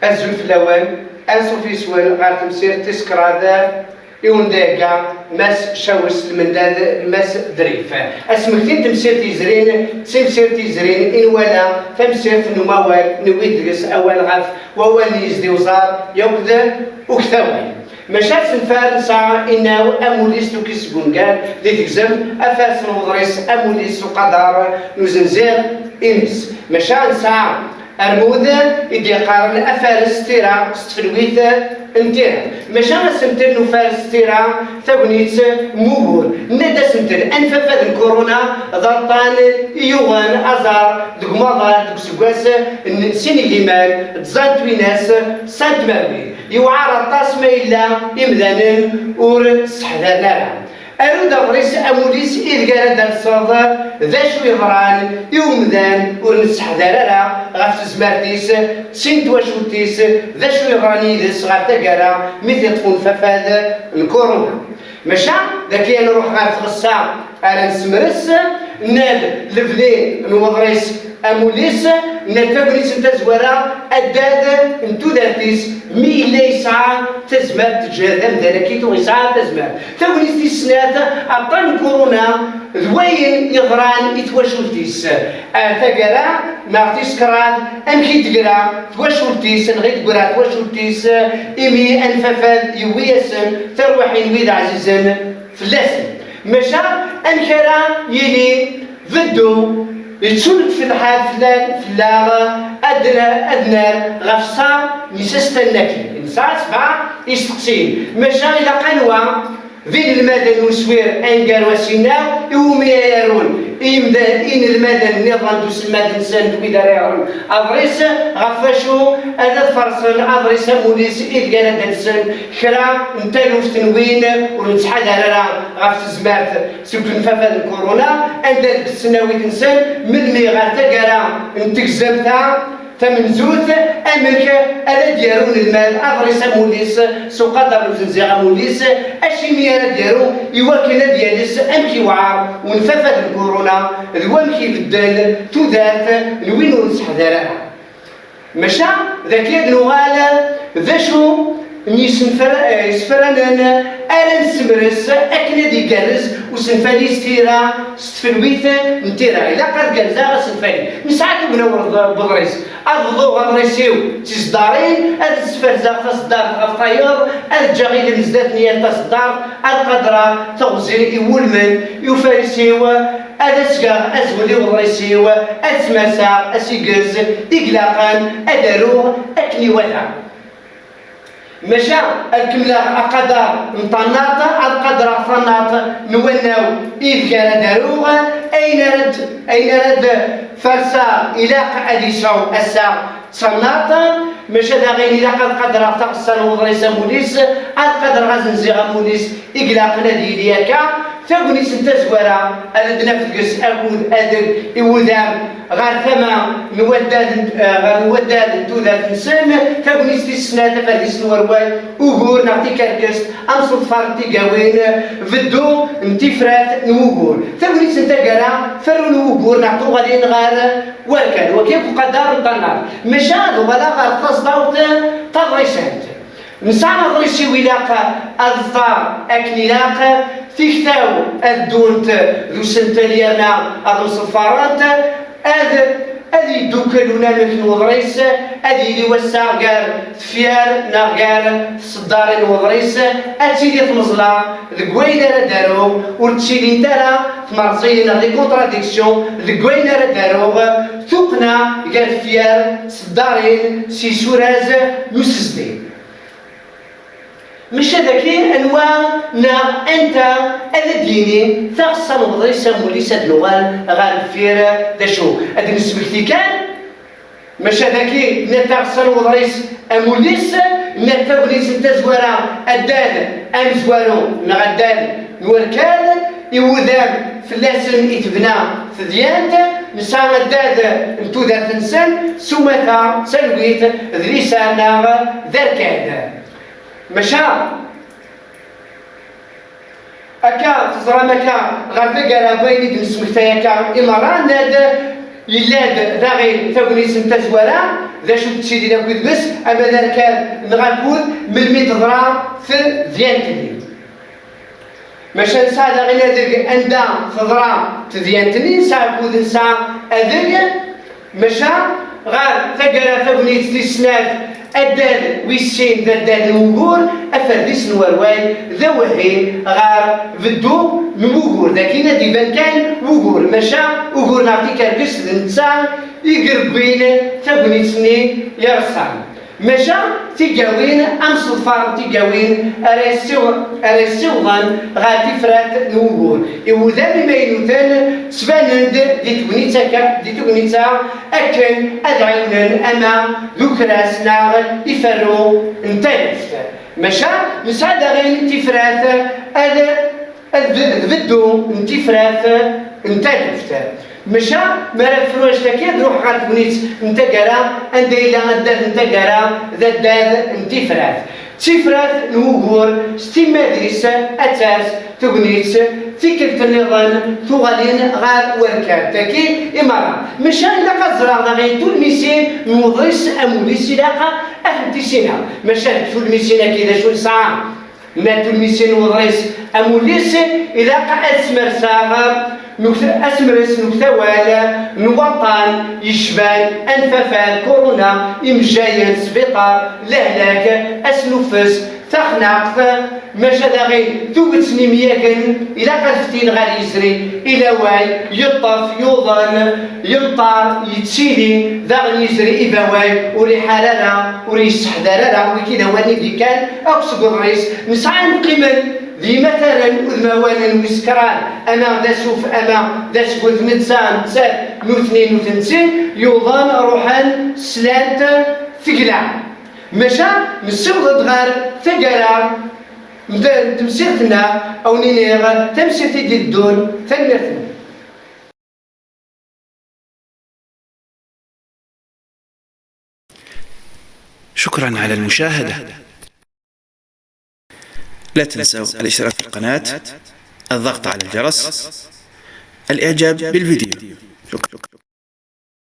أزول في الأوان أنسو في سوال غير تمسير تسكراذا يونداكا ماس شاوس المنداد ماس دريفة اسمكتين تمسير تيزرين إن ولا تمسير في النموال نويدرس أول غاف ووال يزدي وزار يوكذا وكثاوي مشات سنفار ساعة إنه أموليس توكيس بونغان دي تكزم أفاس نوضريس أموليس وقدار نوزنزير إنس مشان ساعة أرموذا إدي قارن أفارس تيرا ستفلويث انتيرا مشان سنتر نفارس تيرا ثونيت موغور ندا سنتر أنففاد الكورونا ضرطان يوغان أزار دقمضار دقسقواس سينيغيمان تزاد تويناس سانت ماوي يوعار الطاس ما إلا إمذانا ور سحذرنا أرود أغريس أموليس إذ قال دار الصوضة ذا شو يغران يومذان ورنسحذر غاف تزمارتيس سنت واشوتيس ذا شو يغراني يدس غاف تقرا مثل تكون ففاد الكورونا مشا ذاك نروح غاف غسا على نسمرس ناد لفلين نوضريس أموليس نتابنيس نتزورا أداد نتو ذاتيس مي إلا يسعى تزمار تجاذم ذلكيتو يسعى تزمار تابنيس تيسنات أبطان كورونا ذوين يغران يتواشولتيس تقرا نعطيس كران أمكي تقرا تواشولتيس نغيت قرا تواشولتيس إمي أنففاد يويسن تروحين ويد عزيزن فلاسن مشا أنكرا يلي ضدو يتسولك في الحال فلان فلاغ أدنى غفصة نسستناكي نساء سبعة يستقسين مشا إلى قنوة ذين المدن وسوير أنقر وسينا يوم يرون إن المدن نظام دوس المدن سند ويدار يرون أضريس غفاشو هذا فرصن أضريس موليس إذ قال دنسن كرا نتالو في تنوين ونتحدى على غف زمارت سكن ففاد الكورونا أندل بالسنوي تنسن من ميغاتا قرا نتكزمتها تمنزوث أمريكا ألا ديارون المال أضريس موليس سوق قدر وزنزيغ موليس أشيمي ألا ديارو يوكنا دياليس أمكي وعار ونففد الكورونا ذوامكي بدل تذات نوين ونسحذرها مشا ذاك يد نغالا ذا شو يسفرنا ألا نسمرس أكنا دي جرس وسنفالي ستيرا ستفلويثا نتيرا إلا قد جرزا سنفالي نساعد منور بالرئيس أضلو غريسيو تيصدارين هذا السفرزا تصدار غفطايور هذا الجغيل مزدات نيال تصدار القدرة تغزي يولمن يفارسيو هذا سكار أزولي والرئيسيو أسمسا أسيقز إقلاقان أدروغ أكني وذا مشى الكملة أقدر مطناطة القدر فناط نوناو إذ كان داروغا أين رد فرسا إلى أديسو الساعة صناطا مشى ذا غير إلى قدر تقصر وضريس موليس القدر غازن زيغ موليس إقلاقنا دياليكا تاكونيس نتزورا أردنا فلقس أكون أدر إوذام غير ثما نوداد توذات نسان تاكونيس دي السنة فاليس نوروال وقور نعطي كاركست أمصد فارتي قاوين فدو نتفرات نوقور تاكونيس نتاقرا فرو نوقور نعطو غالين غير وكان وكيف قدر الضنار مشاد ولا غير تصدوت تضريسات نسعى نضريسي ولاقة الظار أكنيلاقة تيختاو الدونت ذو سنتليانا أغلص الفارات هذي دوكلونا مثل وضريس هذي اللي وسع قال تفيار ناقال صدارين وضريس هاتي دي تمزلا ذكوين را دارو ورتشيلي نتارا تمرزين دي كونتراديكسيون ذكوين را دارو ثقنا قال فيار صدارين سي سوراز يسزدين مش هذاك انواع انت هذا ديني تغصن وضريسه موليس هاد اللغه غنفير دا شو هاد نسبكتي كان مش هذاك نتغصن وضريس موليس نتاوليس نتزورا الداد امزوارو نغداد نوركاد يوذام فلاسن يتبنى في ديانت نسام الداد نتو ذات نسان سمثا سلويت ذريسانا ذركاد مشا أكا تزرى مكا غير ذكر بيني دمسمك تايكا إماران ناد يلاد ذاغي ثونيس نتزورا ذا شو تسيدي ناكود بس أما ذا كان نغاكود من متضرا في ديانتني ماشا نسا دا غير ذلك أندا تضرا تديانتني نسا كود نسا أذريا ماشا غار ثقرا ثقنيت تسناف الداد ويسين ذا الداد الوقور أفرديس نورواي ذا وهين غار فدو نوقور ذاكينا ديبان كان وقور ماشا وقور نعطي كاركس الإنسان يقربين ثقنيت سنين يرسان ماشا تيقاوين أمس الفارم تيقاوين أريسيوغان غار تفرات نوقور إوذا بما ينوثان تبانند دي تغنيتا أكن أدعينا أما ذكراس ناغ يفرو انتلفت ماشا نسعد غير تفرات بدو انتفرات انتلفت مشى مرا فروش تاكيد روح غار تبنيت نتا كرا انديلا الداد نتا كرا ذا الداد انتفرات تفرات نوغور ستي مدرسة أتاس تبنيت تيكلت النظام ثغالين غار وركاب تاكي إمارة مشى إلا قزرا غايتو الميسين نوضيس أموليس إلاقا أفنتيسينا مشى تفو الميسينا كيدا شو ساعة ماتو الميسين نوضيس أموليس إلاقا أسمر ساغر أسمرس نكتوال نوطان يشبان أنفافان كورونا إمجايا سبيطار لهلاك أسنفس تخناق ماشا داغين توقتني مياكن إلا قلفتين غير يسري إلا واي يطف يوضن يمطار يتسيلي داغن يسري إذا واي وري حرارة وري سحدارة وكذا واني دي كان أقصد الرئيس نسعى نقيمن ذي مثلا أذموان وسكران أنا ذا سوف أما ذا سوف نتسان سات نوثنين وثنسين يوضان روحان سلانت ثقلا مشا نسوض غار ثقلا تمسيرتنا أو نينيغ تمسيرتي دي الدون ثنمرتنا. شكرا على المشاهدة. لا تنسوا الاشتراك في القناة، الضغط على الجرس، الإعجاب بالفيديو. شكرا.